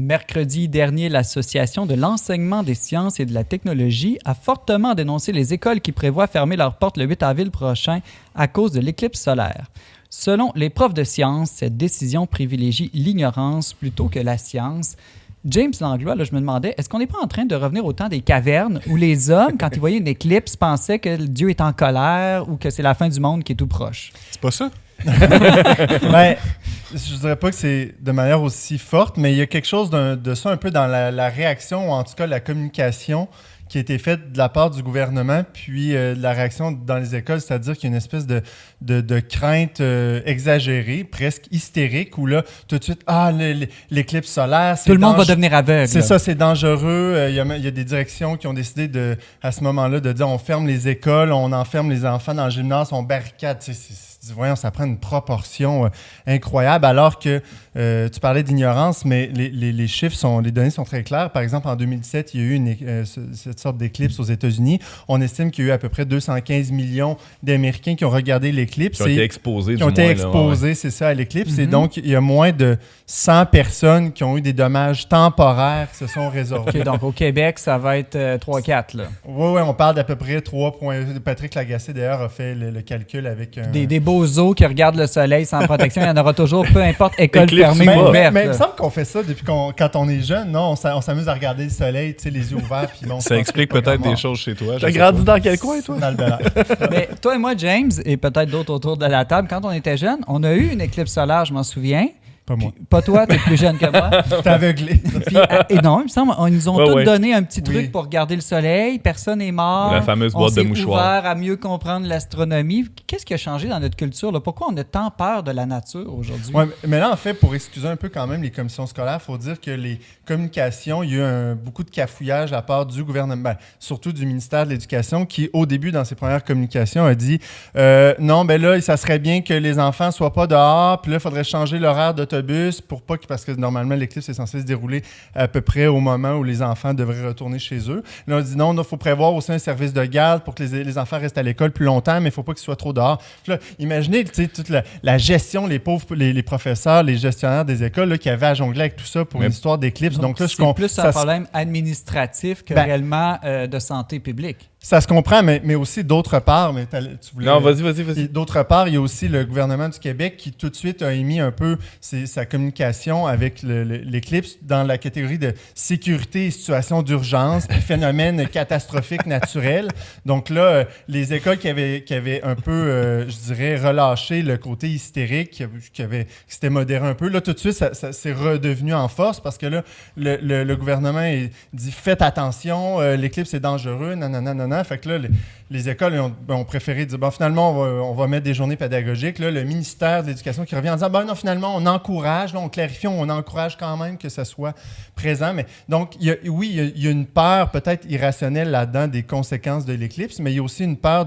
Mercredi dernier, l'Association de l'enseignement des sciences et de la technologie a fortement dénoncé les écoles qui prévoient fermer leurs portes le 8 avril prochain à cause de l'éclipse solaire. Selon les profs de sciences, cette décision privilégie l'ignorance plutôt que la science. James Langlois, là, je me demandais, est-ce qu'on n'est pas en train de revenir au temps des cavernes où les hommes, quand ils voyaient une éclipse, pensaient que Dieu est en colère ou que c'est la fin du monde qui est tout proche? C'est pas ça? Ben, je dirais pas que c'est de manière aussi forte, mais il y a quelque chose de ça un peu dans la réaction, ou en tout cas la communication qui a été faite de la part du gouvernement, puis de la réaction dans les écoles, c'est-à-dire qu'il y a une espèce de crainte exagérée, presque hystérique, où là, tout de suite, l'éclipse solaire, c'est tout le monde va devenir aveugle. C'est ça, c'est dangereux. Il y a des directions qui ont décidé, à ce moment-là, de dire on ferme les écoles, on enferme les enfants dans le gymnase, on barricade. Voyons, ça prend une proportion incroyable, alors que tu parlais d'ignorance, mais les chiffres, les données sont très claires. Par exemple, en 2017, il y a eu cette sorte d'éclipse aux États-Unis. On estime qu'il y a eu à peu près 215 millions d'Américains qui ont regardé l'éclipse. Qui ont été exposés, Qui ont été exposés, c'est ça, à l'éclipse. Et donc, il y a moins de 100 personnes qui ont eu des dommages temporaires qui se sont résorbés. OK, donc au Québec, ça va être 3-4, là. Oui, on parle d'à peu près 3 points. Patrick Lagacé, d'ailleurs, a fait le calcul avec... Des beaux os qui regardent le soleil sans protection, il y en aura toujours, peu importe, école fermée ou ouverte. Mais il me semble qu'on fait ça depuis quand on est jeune, non? On s'amuse à regarder le soleil, tu sais, les yeux ouverts. Puis bon, ça explique peut-être des choses chez toi. T'as grandi dans quel coin, toi? Dans le Bel Air. Mais toi et moi, James, et peut-être d'autres autour de la table, quand on était jeunes, on a eu une éclipse solaire, je m'en souviens. Pas moi. Pas toi, t'es plus jeune que moi. T'es aveuglé. Puis, et non, il me semble, ils nous ont tous donné un petit truc pour regarder le soleil. Personne n'est mort. La fameuse boîte de mouchoirs. On s'est ouvert à mieux comprendre l'astronomie. Qu'est-ce qui a changé dans notre culture, là? Pourquoi on a tant peur de la nature aujourd'hui? Ouais, mais là, en fait, pour excuser un peu quand même les commissions scolaires, il faut dire que les communications, il y a eu beaucoup de cafouillage à la part du gouvernement, surtout du ministère de l'Éducation, qui, au début, dans ses premières communications, a dit non, ben là, ça serait bien que les enfants ne soient pas dehors, puis là, il faudrait changer l'horaire d'autobus parce que normalement, l'éclipse est censée se dérouler à peu près au moment où les enfants devraient retourner chez eux. Là, on dit non, il faut prévoir aussi un service de garde pour que les enfants restent à l'école plus longtemps, mais il ne faut pas qu'ils soient trop dehors. Puis là, imaginez toute la gestion, les pauvres, les professeurs, les gestionnaires des écoles là, qui avaient à jongler avec tout ça pour une histoire d'éclipse. Donc là, c'est plus un problème administratif que réellement de santé publique. Ça se comprend, mais aussi d'autre part, mais tu voulais... Non, vas-y. D'autre part, il y a aussi le gouvernement du Québec qui tout de suite a émis un peu sa communication avec l'éclipse dans la catégorie de sécurité et situation d'urgence, puis phénomène catastrophique naturel. Donc là, les écoles qui avaient un peu, je dirais, relâché le côté hystérique, qui s'était modéré un peu, là, tout de suite, ça s'est redevenu en force parce que là, le gouvernement dit « Faites attention, l'éclipse est dangereux, nanana. » Fait que là, les écoles ont préféré dire finalement, on va mettre des journées pédagogiques. Là, le ministère de l'Éducation qui revient en disant non, finalement, on encourage, là, on clarifie, on encourage quand même que ça soit présent. Mais, donc, il y a une peur peut-être irrationnelle là-dedans des conséquences de l'éclipse, mais il y a aussi une peur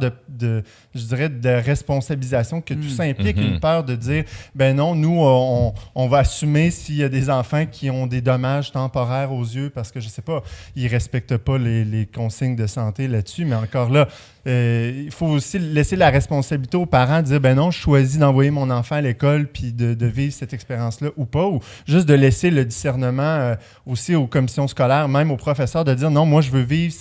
je dirais, de responsabilisation que tout ça implique, une peur de dire ben non, nous, on va assumer s'il y a des enfants qui ont des dommages temporaires aux yeux parce que, je sais pas, ils respectent pas les consignes de santé là-dessus. Mais encore là, il faut aussi laisser la responsabilité aux parents de dire ben non, je choisis d'envoyer mon enfant à l'école puis de vivre cette expérience-là ou pas, ou juste de laisser le discernement aussi aux commissions scolaires, même aux professeurs, de dire non, moi je veux vivre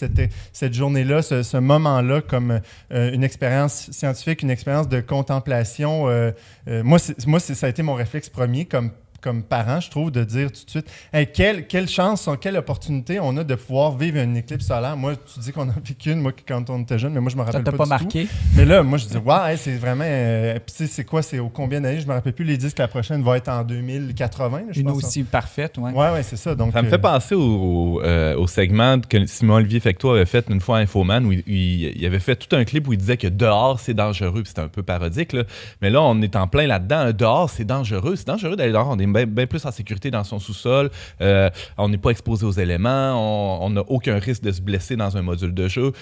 cette journée-là, ce moment-là comme une expérience scientifique, une expérience de contemplation. Moi, ça a été mon réflexe premier comme parent, je trouve, de dire tout de suite hey, quelle chance, quelle opportunité on a de pouvoir vivre une éclipse solaire. Moi, tu dis qu'on a vécu une, moi, quand on était jeune, mais moi, je me rappelle pas du marqué. tout. Mais là, moi, je dis, wow, hey, c'est vraiment... Puis, tu sais, c'est quoi? C'est au combien d'années? Je me rappelle plus. Les disent que la prochaine va être en 2080. Je une pense, aussi parfaite, oui. Oui, c'est ça. Donc, ça me fait penser au segment que Simon-Olivier Fecteau avait fait une fois à Infoman, où il avait fait tout un clip où il disait que dehors, c'est dangereux. Puis c'était un peu parodique, là. Mais là, on est en plein là-dedans. Dehors, c'est dangereux. C'est dangereux d'aller dehors. On est bien plus en sécurité dans son sous-sol. On n'est pas exposé aux éléments. On n'a aucun risque de se blesser dans un module de jeu.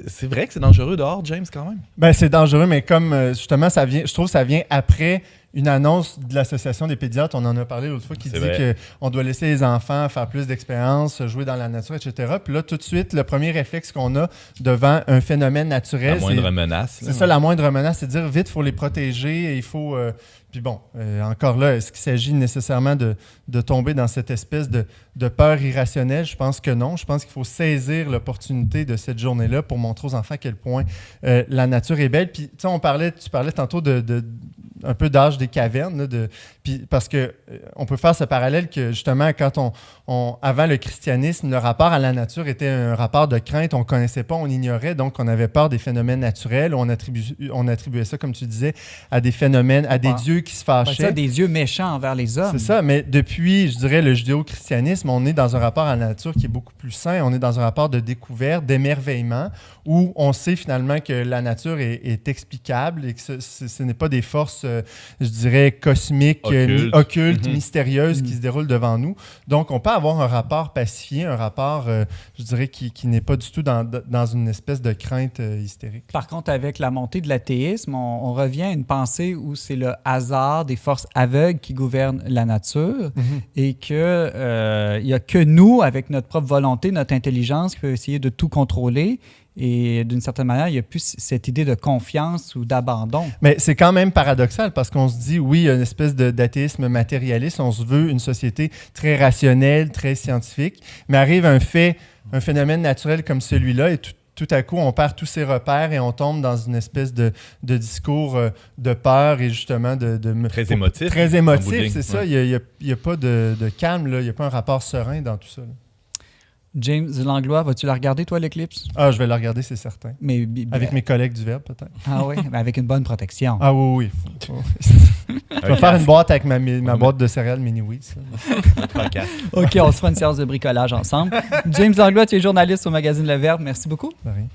C'est vrai que c'est dangereux dehors, James, quand même? Ben, c'est dangereux, mais comme justement, je trouve que ça vient après une annonce de l'Association des pédiatres, on en a parlé l'autre fois, qui C'est dit qu'on doit laisser les enfants faire plus d'expériences, jouer dans la nature, etc. Puis là, tout de suite, le premier réflexe qu'on a devant un phénomène naturel, La moindre menace. c'est ça, la moindre menace, c'est de dire vite, il faut les protéger et il faut... Puis bon, encore là, est-ce qu'il s'agit nécessairement de tomber dans cette espèce de peur irrationnelle? Je pense que non. Je pense qu'il faut saisir l'opportunité de cette journée-là pour montrer aux enfants à quel point la nature est belle. Puis, tu sais, tu parlais tantôt un peu d'âge des cavernes, là, puis parce que on peut faire ce parallèle que justement, quand avant le christianisme, le rapport à la nature était un rapport de crainte. On ne connaissait pas, on ignorait, donc on avait peur des phénomènes naturels. On attribuait ça, comme tu disais, à des phénomènes, à des dieux qui se fâchaient. Ça, des dieux méchants envers les hommes. C'est ça, mais depuis, je dirais, le judéo-christianisme, on est dans un rapport à la nature qui est beaucoup plus sain. On est dans un rapport de découverte, d'émerveillement, où on sait finalement que la nature est explicable et que ce n'est pas des forces, je dirais, cosmiques, occultes, mystérieuses qui se déroulent devant nous. Donc, on peut avoir un rapport pacifié, un rapport, je dirais, qui n'est pas du tout dans une espèce de crainte hystérique. Par contre, avec la montée de l'athéisme, on revient à une pensée où c'est le hasard des forces aveugles qui gouvernent la nature et qu'il n'y a que nous, avec notre propre volonté, notre intelligence, qui peut essayer de tout contrôler. Et d'une certaine manière, il n'y a plus cette idée de confiance ou d'abandon. Mais c'est quand même paradoxal parce qu'on se dit, oui, il y a une espèce d'athéisme matérialiste. On se veut une société très rationnelle, très scientifique. Mais arrive un phénomène naturel comme celui-là et tout à coup, on perd tous ses repères et on tombe dans une espèce de discours de peur et justement Très émotif. Très émotif, c'est ça. Il n'y a pas de calme, là. Il n'y a pas un rapport serein dans tout ça, là. James Langlois, vas-tu la regarder, toi, l'éclipse? Ah, je vais la regarder, c'est certain. Mais, avec mes collègues du Verbe, peut-être. Ah oui, mais avec une bonne protection. Ah oui. Je vais faire une boîte avec ma boîte de céréales Mini-Wheats. OK, on se fera une séance de bricolage ensemble. James Langlois, tu es journaliste au magazine Le Verbe. Merci beaucoup. De rien.